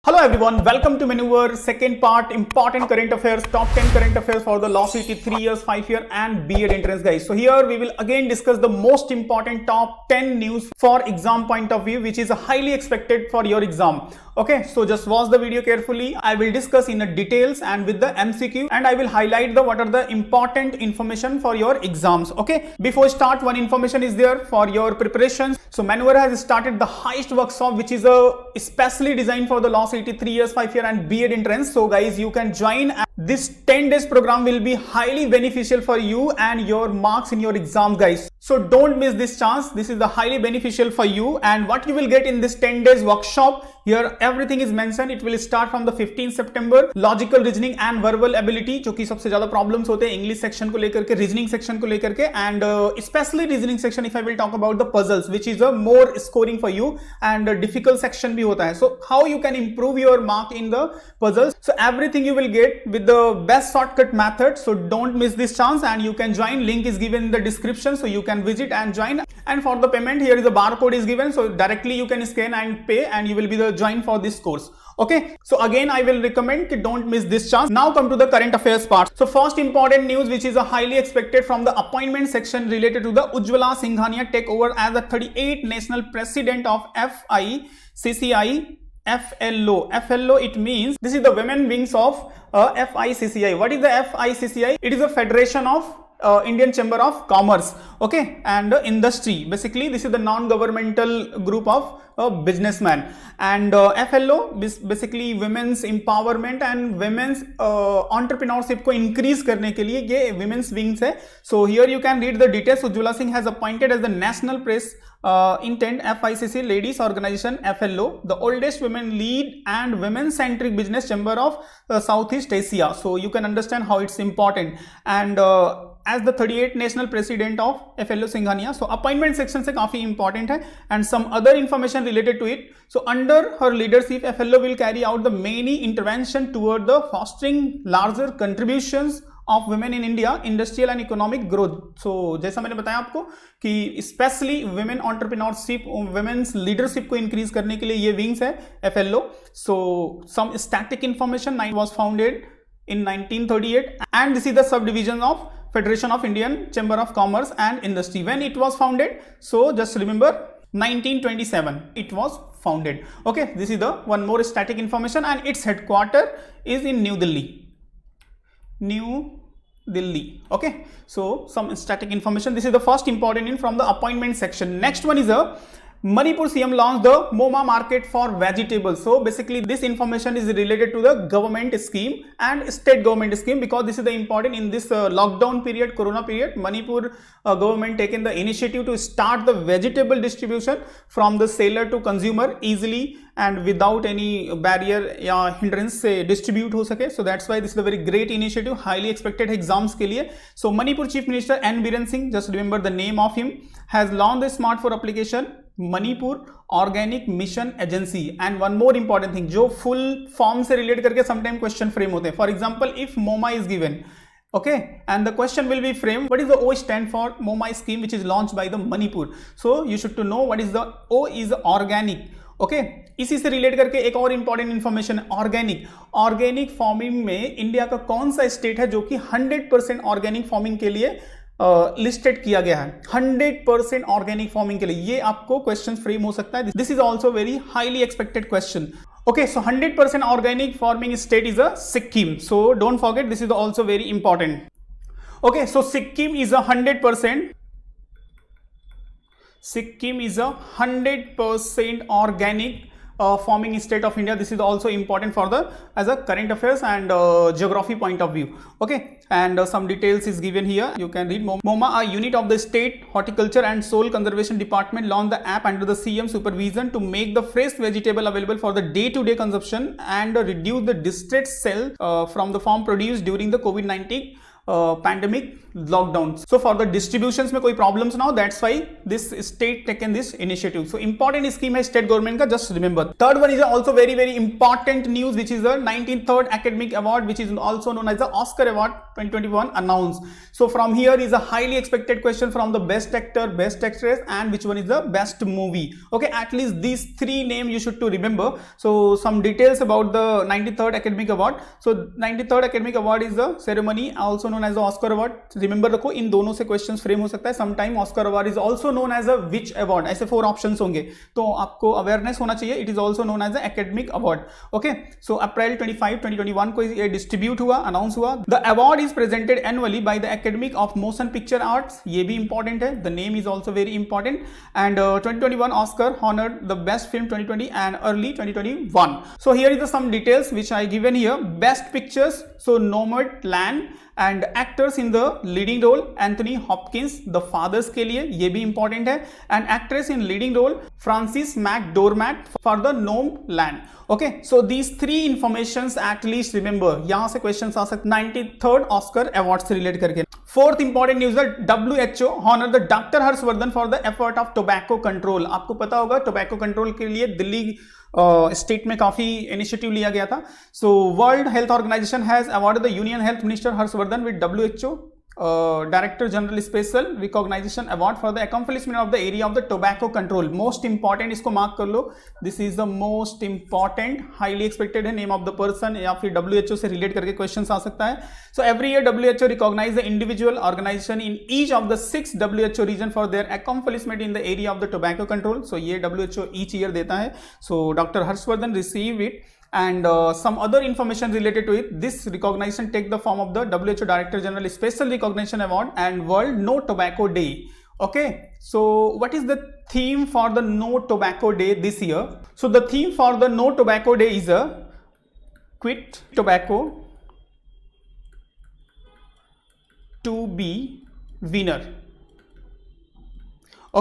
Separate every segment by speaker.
Speaker 1: Hello everyone, welcome to Maneuver, second part, important current affairs, top 10 current affairs for the Law CT 3 years, 5 year and B.Ed entrance guys. So here we will again discuss the most important top 10 news for exam point of view, which is highly expected for your exam. Okay, so just watch the video carefully. I will discuss in the details and with the MCQ, and I will highlight the what are the important information for your exams. Okay, before start, one information is there for your preparations. So Maneuver has started the highest workshop, which is especially designed for the Law CT 3 years, 5 year and B.Ed entrance. So guys, you can join. This 10 days program will be highly beneficial for you and your marks in your exam guys. So don't miss this chance. This is the highly beneficial for you, and what you will get in this 10 days workshop, here everything is mentioned. It will start from the 15th September. Logical reasoning and verbal ability, जो कि सबसे ज़्यादा problems होते हैं English section को लेकर के, reasoning section को लेकर के, and especially reasoning section if I will talk about the puzzles, which is a more scoring for you, and difficult section भी होता है. So how you can improve your mark in the puzzles. So everything you will get with the best shortcut method. So don't miss this chance, and you can join. Link is given in the description, so you can visit and join. And for the payment, here is a barcode is given, so directly you can scan and pay, and you will be the join for this course. Okay, so again I will recommend don't miss this chance. Now come to the current affairs part. So first important news, which is a highly expected from the appointment section, related to the Ujjwala Singhania take over as the 38th national president of FICCI. FLO, it means this is the women wings of FICCI. What is the FICCI? It is a federation of Indian Chamber of Commerce, okay, and industry. Basically this is the non-governmental group of businessmen, and FLO basically women's empowerment and women's entrepreneurship को increase करने के लिए ये women's wings है. So here you can read the details. Ujjwala Singh has appointed as the national press intent FICC ladies organization FLO, the oldest women lead and women centric business chamber of Southeast Asia. So you can understand how it's important. And as the 38th national president of FLO Singhania, so appointment section से काफी important है, and some other information related to it. So under her leadership, FLO will carry out the many intervention toward the fostering larger contributions of women in India industrial and economic growth. So जैसा मैंने बताया आपको कि especially women entrepreneurship, women's leadership को increase करने के लिए ये wings है FLO. So some static information, was founded in 1938, and this is the subdivision of Federation of Indian Chamber of Commerce and Industry. When it was founded, so just remember 1927 it was founded. Okay, this is the one more static information, and its headquarter is in New Delhi. Okay, so some static information. This is the first important in from the appointment section. Next one is a Manipur CM launched the MoMA market for vegetables. So basically this information is related to the government scheme and state government scheme, because this is the important in this lockdown period, corona period. Manipur government taken the initiative to start the vegetable distribution from the seller to consumer easily and without any barrier या hindrance से distribute हो सके. So that's why this is a very great initiative, highly expected exams के लिए. So Manipur Chief Minister N Biren Singh, just remember the name of him, has launched the smart for application Manipur Organic Mission Agency. And one more important thing, जो full form से relate करके sometime question frame होते हैं. For example, if MoMA is given, okay, and the question will be framed, what is the O stand for MoMA scheme which is launched by the Manipur. So you should to know what is the O is organic. Okay इसी से relate करके एक और important information, organic farming में India का कौन सा state है जो कि 100% ऑर्गेनिक फार्मिंग के लिए लिस्टेड किया गया है. 100% ऑर्गेनिक फार्मिंग के लिए ये आपको क्वेश्चन फ्रेम हो सकता है. This is also very highly expected question. Okay, so 100% organic farming state is a Sikkim. So don't forget, this is also very important. Okay, so Sikkim is a 100%. Sikkim is a 100% organic farming state of India. This is also important for the as a current affairs and geography point of view. Okay, and some details is given here. You can read. MoMA, a unit of the State Horticulture and Soil Conservation Department, launched the app under the CM supervision to make the fresh vegetable available for the day-to-day consumption and reduce the distress sale from the farm produce during the COVID-19 pandemic lockdown. So for the distributions में कोई problems now, that's why this state taken this initiative. So important scheme है state government का, just remember. Third one is also very important news, which is the 93rd academic award, which is also known as the Oscar Award 2021 announced. So from here is a highly expected question from the best actor, best actress, and which one is the best movie. Okay, at least these three names you should to remember. So some details about the 93rd academic award. So 93rd academic award is the ceremony also known as the Oscar Award. Remember रखो, इन दोनों से questions frame हो सकता है. Sometime Oscar award is also known as a which award, ऐसे 4 options होंगे, तो आपको अवेयरनेस होना चाहिए. It is also known as a academic award. Okay, so April 25 2021 को ये डिस्ट्रीब्यूट हुआ, अनाउंस हुआ. The award is presented annually by the academic of motion picture arts. ये भी इंपॉर्टेंट है, the name is also very important. And 2021 Oscar honoured the best film 2020 and early 2021. So here is the some details which I given here. Best pictures, so Nomadland, and actors in the leading role Anthony Hopkins, the fathers के लिए, ये भी important है. And actress in leading role Frances McDormand for the Nomadland. Okay, so these 3 informations at least remember. यहां से question आ सकते 93rd Oscar award से रिलेट करके. फोर्थ इंपॉर्टेंट न्यूज है, WHO honour the doctor Harshvardhan for the effort of tobacco control. आपको पता होगा टोबैको कंट्रोल के लिए दिल्ली स्टेट में काफी इनिशिएटिव लिया गया था. So World Health Organization has awarded the union health minister Harshvardhan with WHO director general special recognization award for the accomplishment of the area of the tobacco control. Most important, इसको mark कर लो. This is the most important, highly expected है. Name of the person या फिर WHO से relate करके question आ सकता है. So every year WHO recognize the individual organization in each of the 6 WHO region for their accomplishment in the area of the tobacco control. So ये WHO each year देता है. So doctor Harshvardhan receive it. And some other information related to it. This recognition take the form of the WHO Director General Special Recognition Award and World No Tobacco Day. Okay, so what is the theme for the No Tobacco Day this year? So the theme for the No Tobacco Day is a quit tobacco to be winner.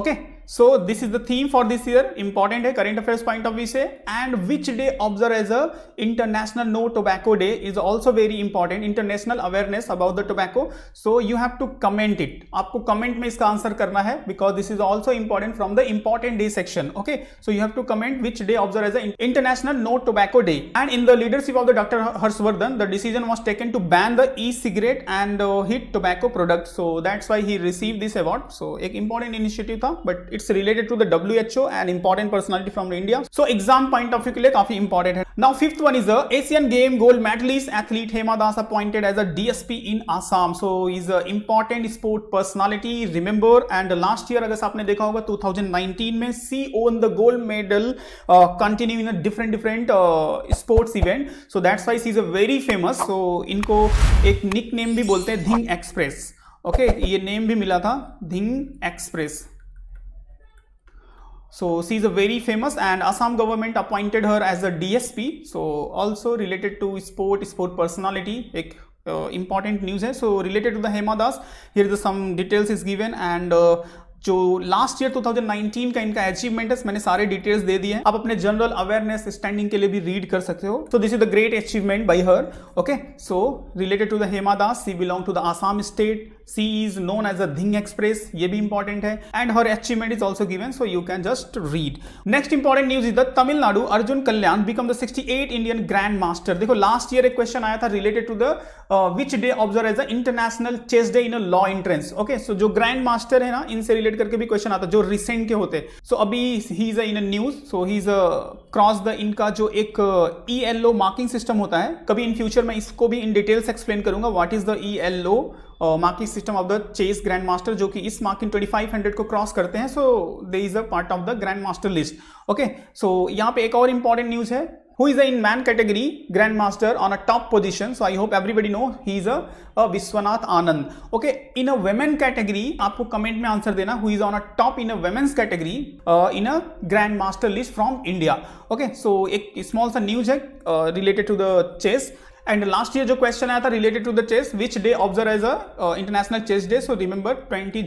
Speaker 1: Okay, so this is the theme for this year. Important है current affairs point of view से. And which day observed as a international no tobacco day is also very important. International awareness about the tobacco. So you have to comment it. आपको comment में इसका answer करना है because this is also important from the important day section. Okay, so you have to comment which day observed as a international no tobacco day. And in the leadership of the Dr. Harshvardhan, the decision was taken to ban the e-cigarette and heat tobacco products. So that's why he received this award. So एक important initiative था, but it's related to the WHO and important personality from India. So exam point of view के लिए काफी important है. Now fifth one is a Asian Game gold medalist athlete Hema Das appointed as a DSP in Assam. So he's a important sport personality. Remember, and last year अगर आपने देखा होगा 2019 में she won the gold medal continue in a different sports event. So that's why she's a very famous. So इनको एक nickname भी बोलते हैं धिंग एक्सप्रेस. ओके, ये नेम भी मिला था Dhing express. So she is a very famous and Assam government appointed her as a DSP. So also related to sport personality. एक important news है. So related to the Hema Das, here the some details is given. And जो last year 2019 का इनका achievement है, मैंने सारे details दे दिए हैं. आप अपने जनरल अवेयरनेस स्टैंडिंग के लिए भी रीड कर सकते हो. So this is the great achievement by her. Okay, so related to the Hema Das, she belong to the Assam state. She is known as a Dhing express, ये भी इंपॉर्टेंट है. And her achievement is also given, so you can just read. Next important news is the Tamil Nadu Arjun Kalyan become the 68 Indian grand master. देखो last year एक question आया था related to the which day observe as a international chess day in a law entrance. Okay, so जो grand master है ना, इनसे relate करके भी क्वेश्चन आता है जो रिसेंट के होते. सो अभी he is in news. So he is cross the इनका जो एक ELO मार्किंग सिस्टम होता है. कभी इन फ्यूचर में इसको भी इन डिटेल्स एक्सप्लेन करूंगा what is the ELO marking system of the chess grand master, जो कि इस मार्किंग 2500 को क्रॉस करते हैं. So they is a part of the grand master list. Okay, so यहाँ पे एक और इंपॉर्टेंट न्यूज है. Who is in man category grandmaster on a top position? So I hope everybody know he is a Vishwanath Anand. Okay, in a women category आपको comment में answer देना who is on a top in a women's category in a grandmaster list from India. Okay, so एक small सा news है related to the chess. And last year जो question आया था related to the chess, which day observe as a international chess day. So remember 20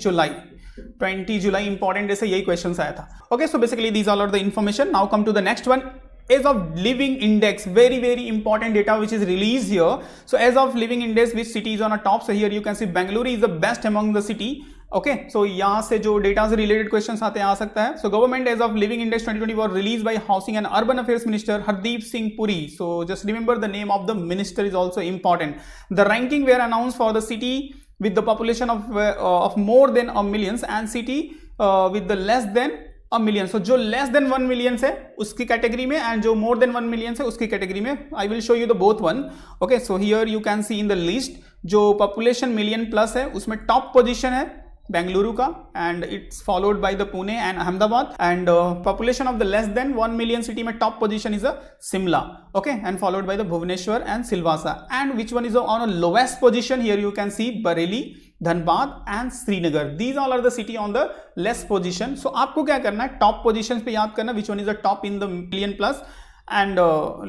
Speaker 1: July important day से यही question आया था. Okay, so basically these all are the information. Now come to the next one. as of living index, very important data which is released here. So as of living index, which city is on a top? So here you can see Bengaluru is the best among the city. Okay, so यहाँ से जो data से related questions आते हैं आ सकता है. So government as of living index 2020 was released by housing and urban affairs minister Hardeep Singh Puri. So just remember the name of the minister is also important. The ranking were announced for the city with the population of more than a million and city with the less than a million. So जो less than 1 million है उसकी category में and जो more than 1 million है उसकी category में. I will show you the both one. Okay, so here you can see in the list जो population million plus है उसमें top position है बेंगलुरु का and it's followed by the Pune and Ahmedabad, and population of the less than 1 million city में top position is a Simla. Okay, and followed by the Bhubaneswar and Silvassa. And which one is on a lowest position? Here you can see Bareilly, Dhanbad and Srinagar. These all are the city on the less position. So आपको क्या करना है, top positions पे याद करना which one is the top in the million plus and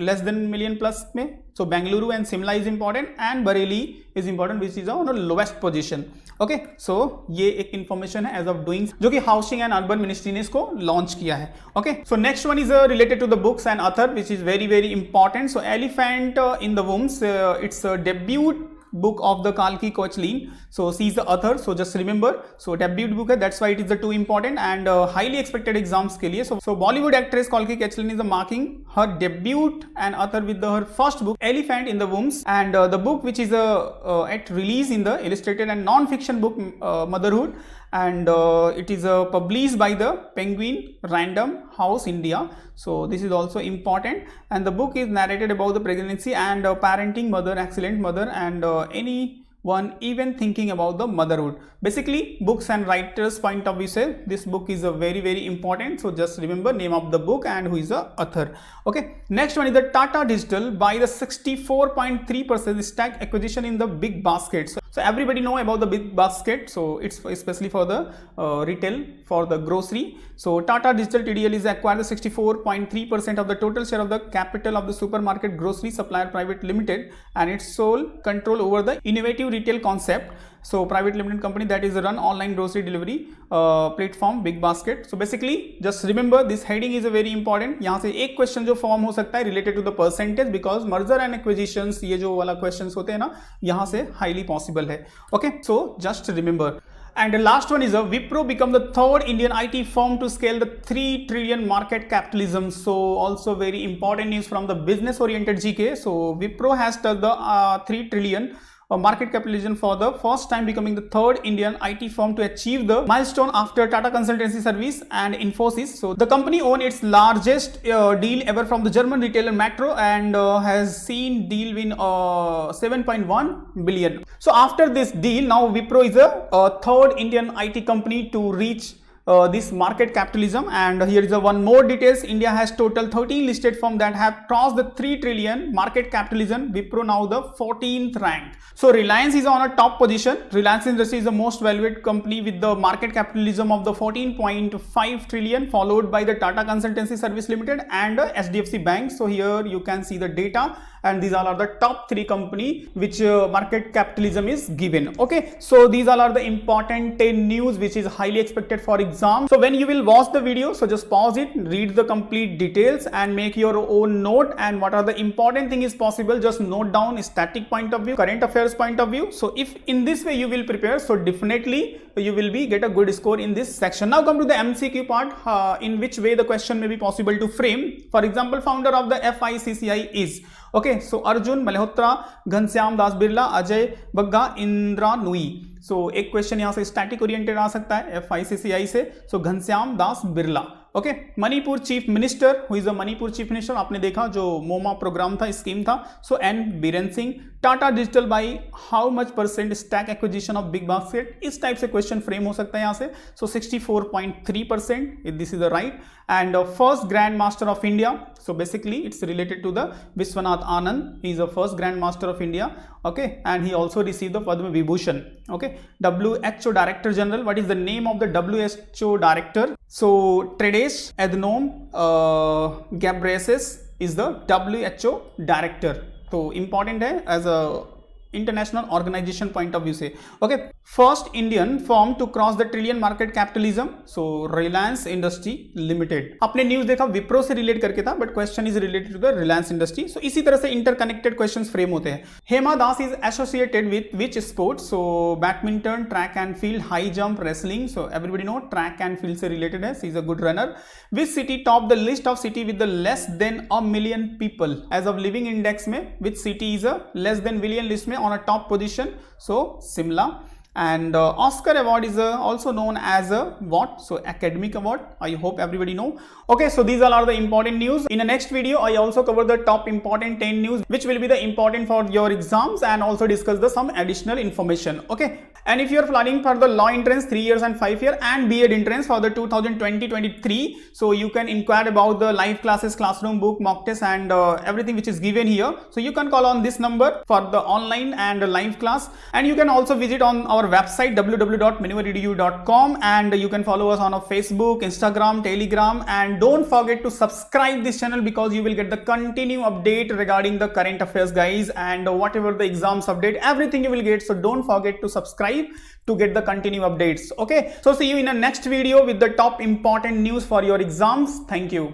Speaker 1: less than million plus में. So Bengaluru and Simla is important and Bareilly is important which is on the lowest position. Okay, so ये एक information है as of doing जो कि housing and urban ministry ने इसको launch किया है. Okay, so next one is related to the books and author which is very important. So Elephant in the Womb, it's a debut book of the Kalki Koechlin. So she is the author. So just remember, so debut book है, that's why it is the too important and highly expected exams के लिए. So Bollywood actress Kalki Koechlin is marking her debut and author with her first book Elephant in the Womb, and the book which is at release in the illustrated and non-fiction book Motherhood, and it is published by the Penguin Random House India. So this is also important, and the book is narrated about the pregnancy and parenting, mother, excellent mother, and anyone even thinking about the motherhood. Basically books and writers point of view say this book is a very important. So just remember name of the book and who is the author. Okay, next one is the Tata Digital by the 64.3% stake acquisition in the Big Basket. So everybody know about the Big Basket. So it's especially for the retail, for the grocery. So Tata Digital TDL is acquired the 64.3% of the total share of the capital of the supermarket grocery supplier private limited, and its sole control over the innovative retail concept. So private limited company that is run online grocery delivery platform Big Basket. So basically just remember this heading is a very important. यहाँ से एक question जो form हो सकता है related to the percentage, because merger and acquisitions ये जो वाला क्वेश्चंस होते हैं ना यहाँ से highly possible है. Okay, so just remember. And the last one is Wipro become the third Indian IT firm to scale the 3 trillion market capitalism. So also very important news from the business oriented GK. So Wipro has touched the 3 trillion market capitalization for the first time, becoming the third Indian IT firm to achieve the milestone after Tata Consultancy Service and Infosys. So the company owned its largest deal ever from the German retailer Metro and has seen deal win 7.1 billion. So after this deal, now Wipro is a third Indian IT company to reach this market capitalism. And here is one more details. India has total 13 listed firms that have crossed the 3 trillion market capitalism. Wipro now the 14th rank. So Reliance is on a top position. Reliance Industries is the most valued company with the market capitalism of the 14.5 trillion, followed by the Tata Consultancy Service Limited and HDFC Bank. So here you can see the data, and these all are the top 3 company which market capitalism is given. Okay, so these all are the important 10 news which is highly expected for exam. So when you will watch the video, so just pause it, read the complete details and make your own note, and what are the important thing is possible, just note down static point of view, current affairs point of view. So if in this way you will prepare, so definitely you will be get a good score in this section. Now come to the MCQ part, in which way the question may be possible to frame. For example, founder of the FICCI is, okay, so Arjun Malhotra, Ghanshyam Das Birla, Ajay Bagga, Indra Nui. So एक question यहाँ से static oriented आ सकता है FICCI से. So Ghanshyam Das Birla. Okay, Manipur chief minister, who is the Manipur chief minister, आपने देखा जो मोमा प्रोग्राम था, स्कीम था. So N Biren Singh. Tata digital by how much percent stake acquisition of BigBasket. इस टाइप से क्वेश्चन फ्रेम हो सकता है यहाँ से. So 64.3%, this is the right. And first grand master of India. So basically it's related to the Viswanath Anand. He is the first Grand Master of India. Okay, and he also received the Padma Vibhushan. Okay, WHO Director General. What is the name of the WHO Director? So Tedros Adhanom Ghebreyesus is the WHO Director. So important है as a international organization point of view से. Okay, first Indian form to cross the trillion market capitalism, so Reliance industry limited. आपने news देखा विप्रो से relate करके था, but question is related to the Reliance industry. So इसी तरह से इंटरकनेक्टेड क्वेश्चंस फ्रेम होते हैं. Hema Das is associated with which sports, so badminton, track and field, high jump, wrestling. So everybody know track and field से related है. She is a good runner. Which city top the list of city with the less than a million people ease of living index में. Which city is a less than million list में on a top position? So Simla. And Oscar award is also known as a what? So academic award. I hope everybody know. Okay, so these all are the important news. In the next video I also cover the top important 10 news which will be the important for your exams, and also discuss the some additional information. Okay, and if you are planning for the law entrance 3 years and 5 year and B.Ed entrance for the 2020-23, so you can inquire about the live classes, classroom book, mock test, and everything which is given here. So you can call on this number for the online and live class, and you can also visit on our website www.minuedu.com, and you can follow us on our Facebook, Instagram, Telegram, and don't forget to subscribe this channel because you will get the continued update regarding the current affairs, guys, and whatever the exams update, everything you will get. So don't forget to subscribe to get the continued updates. Okay, so see you in the next video with the top important news for your exams. Thank you.